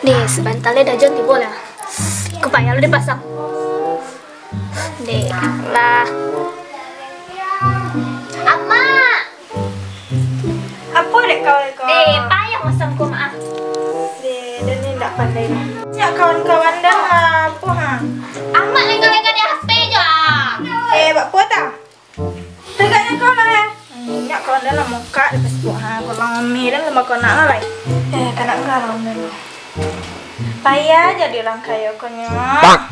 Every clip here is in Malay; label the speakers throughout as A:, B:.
A: Nih, sebentar dah John tiba lah. Aku payah lu dipasang. Dek lah. Ama.
B: Apa dek kawan-kawan?
A: Payah masang ku maaf.
B: Dan ni tak pandai. Ya kawan-kawan dah apa ha?
A: Amat lengah-lengah di HP je.
B: Buat apa tak? Tegaknya kau lah. Nyak kawan dah lah muka di Facebook ha. Kau lami dan lama kau nak lah. Kanak kau lah dah. Payah jadi orang kaya kau nyak.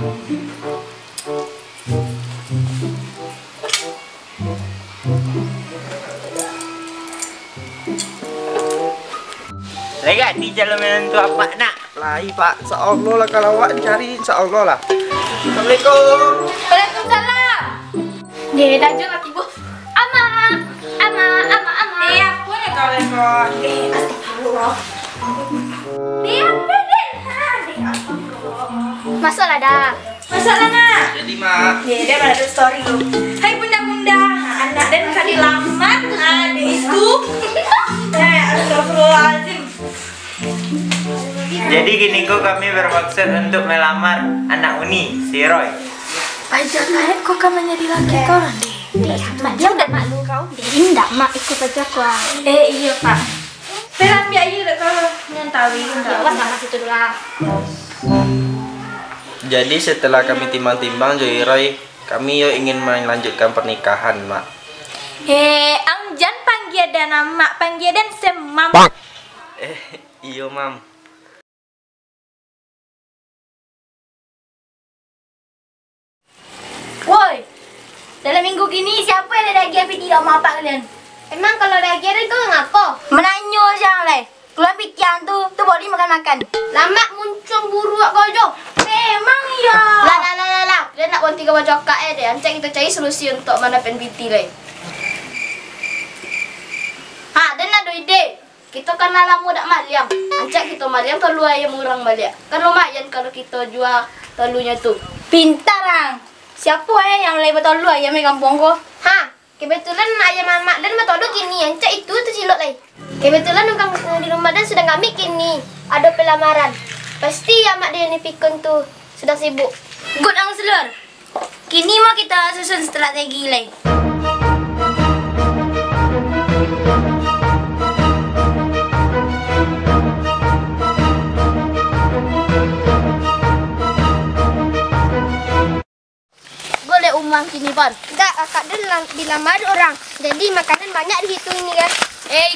C: Lekat ni jalan menentu apa nak?
D: Lai pak, insya-Allah lah kalau awak cari insya-Allah lah. Assalamualaikum.
A: Waalaikumsalam. Dek dah John tiba. Ama.
B: Apa ni kawan-kawan? Astagfirullah.
A: Apa dek? Masalah dah.
B: Masalah nak?
D: Jadi mak.
B: Dia ada story tu. Hai bunda-bunda, anak dan kali lambat adikku. Astagfirullahaladzim.
C: Jadi gini kok kami bermaksud untuk melamar anak Uni, si Roy.
B: Jangan kok kamu jadi laki kau orang deh.
A: Mak dia udah maklum kau. Indah mak ikut saja kau.
B: Iya pak. Pelan biar iya dah kau nyentawi.
A: Awas sama situ dulu lah.
D: Jadi setelah kami timbang-timbang Joy Roy, kami yo ingin melanjutkan pernikahan mak.
B: Angjan panggil dan nama panggil dan semam.
D: Iyo mam.
A: Woi, dalam minggu gini siapa yang ada lagi api tidak mapak kalian? Emang kalau lagi ada kau ngapo?
E: Menanyo siang leh. Keluar pikiran tu boleh makan-makan.
A: Lama muncul buruk kau jom.
E: Memang iya.
A: Lah. Dia nak ganti kau cokak deh. Ancak kita cari solusi untuk mana penbiti leh. Dan ada ide. Kita kan lama dak maliang. Ancak kita maliang telur ayam orang balik. Kan lumayan kalau kita jual telurnya tu.
E: Pintar ang. Siapa yang mulai betul lu ayam di kampung ko?
A: Kebetulan ayam mamak dan matodo kini ancak itu silok leh. Kebetulan orang di rumah dan sedang kami kini ada pelamaran. Pasti amak dia ni pikun tu sudah sibuk.
E: Good ang selur. Kini mau kita susun strategi leh.
A: Boleh umang kini pon. Enggak, akak dan dilamar orang. Jadi makanan banyak di situ ini kan.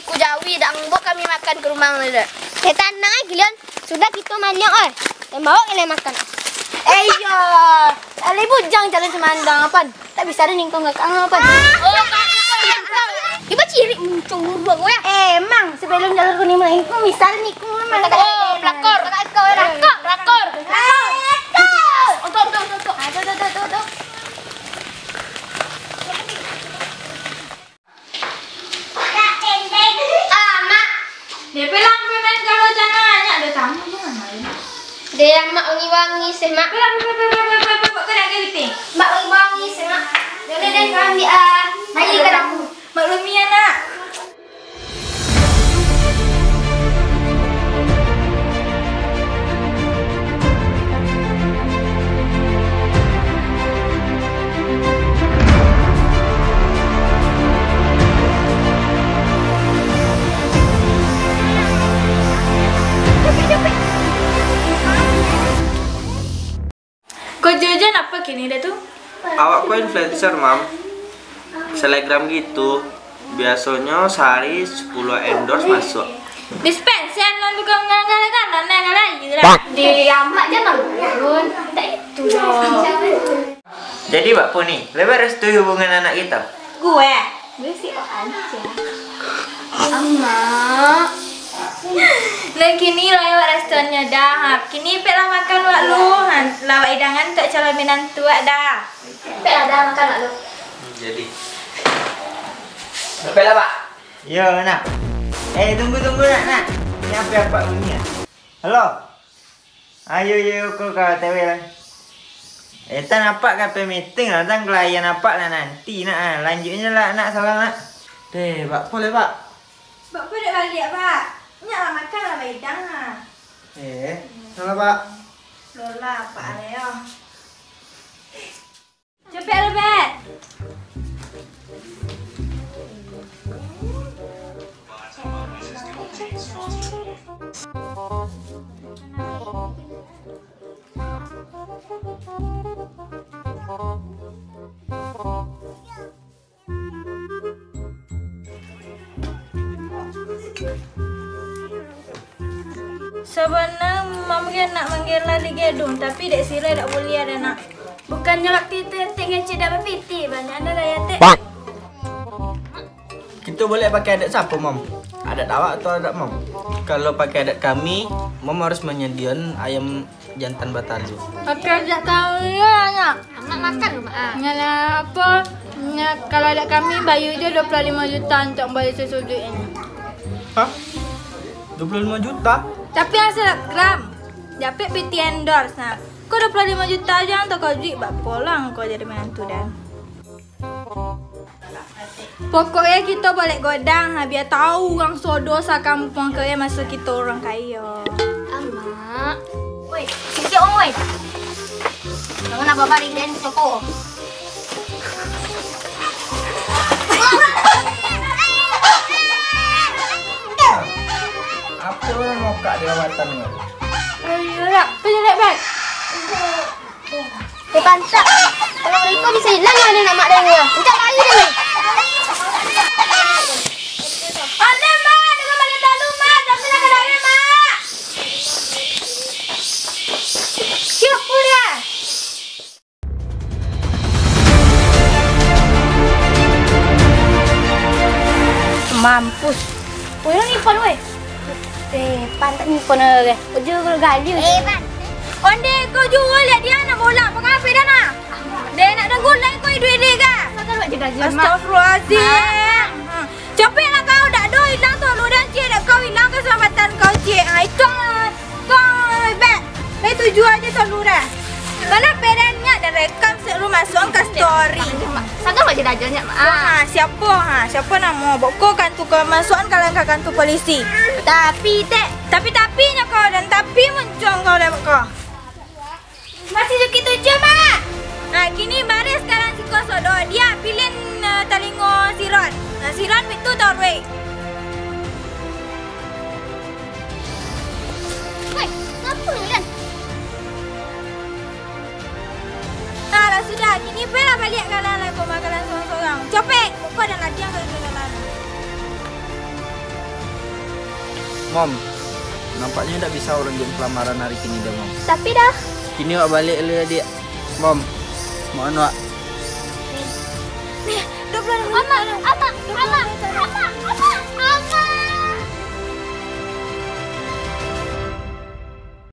A: Iku jawi dak ngbo kami makan ke rumah ada. Tenang aja kalian. Sudah kita manyok dan bawa kalian makan.
E: Iya. Ale bujang jalan semandang apa? Tak bisa ada ningkong gak kangen apa?
A: Tiba ciri muncul buang gue.
E: Emang sebelum jalan kuning mulai ku misal nih ku memang.
A: Pelakor. Pelakor.
E: Tuh.
B: Dia pelang pemen kalau jangan banyak ada tamu jangan main.
A: Dia mak wangi-wangi sih mak.
B: Pelang kau nak gitu.
A: Mak wangi-wangi sih mak. Boleh deh kami mari ke dapur.
B: Maklumi anak. Kau jajan apa kini dah tu?
D: Awak kok influencer mam. Selebgram gitu. Biasanya sehari 10 endorse masuk.
B: Dispenser non tukang ngalah-ngalah lagi dah.
A: Di amak je nanggung. Tak itu loh.
C: Jadi Mbak Puni, lebar restui hubungan anak kita.
B: Gue
A: sih aja.
B: Amak. Nah kini lewat restorannya dah. Kini pelah makan wak lu. Lawak hidangan untuk calon menantu wak dah.
A: Pelah dah makan wak lu.
D: Jadi.
C: Bella Pak. Yo nak. Tunggu nak. Ini apa punya? Halo. Ayo kau ke TV lah. Tan apa kape meeting lah, tan klien apa lah nanti nak lanjutnya lah nak salam nak.
D: Pak boleh pak.
B: Bapak dah balik pak. Nyak lah makan lah hidang lah.
C: Halo Pak.
B: Lola, Pak Leo. Cepet lebet. Sebenarnya Mama nak manggil lagi gedung, tapi dek sila tak boleh ada nak.
E: Bukannya waktu itu tengah cedak berpiti, banyak ada lah ya teh.
D: Kita boleh pakai adat siapa, Mom? Adat awak atau adat Mom? Kalau pakai adat kami, Mom harus menyediakan ayam jantan batalu.
B: Pakai adat kami ya nak.
A: Amak makan lu, Mak.
B: Nyala apa? Kalau adat kami bayu dia 25 juta untuk bayar susu ini.
D: Hah? 25 juta?
B: Tapi yang selebgram. Dapat PT endorse nak. Kau 25 juta aja untuk kau duit berapa lang kau jadi menantu dan. Pokoknya kita balik godang biar tahu orang sodosa kampung kaya masa kita orang kaya.
A: Amak. Woi, sikit orang woi. Jangan nak baring dan toko.
D: Apa orang mau kak di lawatan ni?
B: Ayo nak, pergi baik.
A: Pantak. Kalau mereka bisa hilang ada nak mak dengar. Encak lagi dia.
B: Ada mak, dengan balik dalu mak, tapi nak kedai mak. Siapa dia? Mampus.
E: Woi, ni pon woi. Pantat ni pon ke. Ojo kalau gaji.
A: Pan.
B: Onde kau jual lihat dia nak bola pengapi dah nak. Dia nak dengar lain kau duit dia ke?
E: Takkan buat jaga mak.
B: Astagfirullahaladzim. Cepatlah kau dak do hilang tu lu dan cik dak kau hilang keselamatan kau cik. Ha itu kau bet. Baik tuju aja tu lu dah. Mana pedannya dan rekam sebelum masuk ke story.
A: Takkan buat jaga mak.
B: Ha siapa? Ha siapa nama? Boko kantu kau masukan kalau kau kantu polisi.
A: Tapi tek.
B: Tapi-tapinya kau dan tapi mencong kau dah kau. Masih sedikit tujuh mak. Nah kini mari sekarang si Kosodo dia pilih talingo siron. Nah siron itu torwe.
A: Woi, ngapa ni kan?
B: Nah lah sudah kini bela balik kalah kau makanan seorang-seorang. Copek, kau dan lagi yang kegagalan.
D: Mom, nampaknya tak bisa orang jam pelamaran hari kini dah, Mom.
E: Tapi dah.
D: Kini awak balik dulu ya, Dik. Mom, mohon awak.
E: Amak.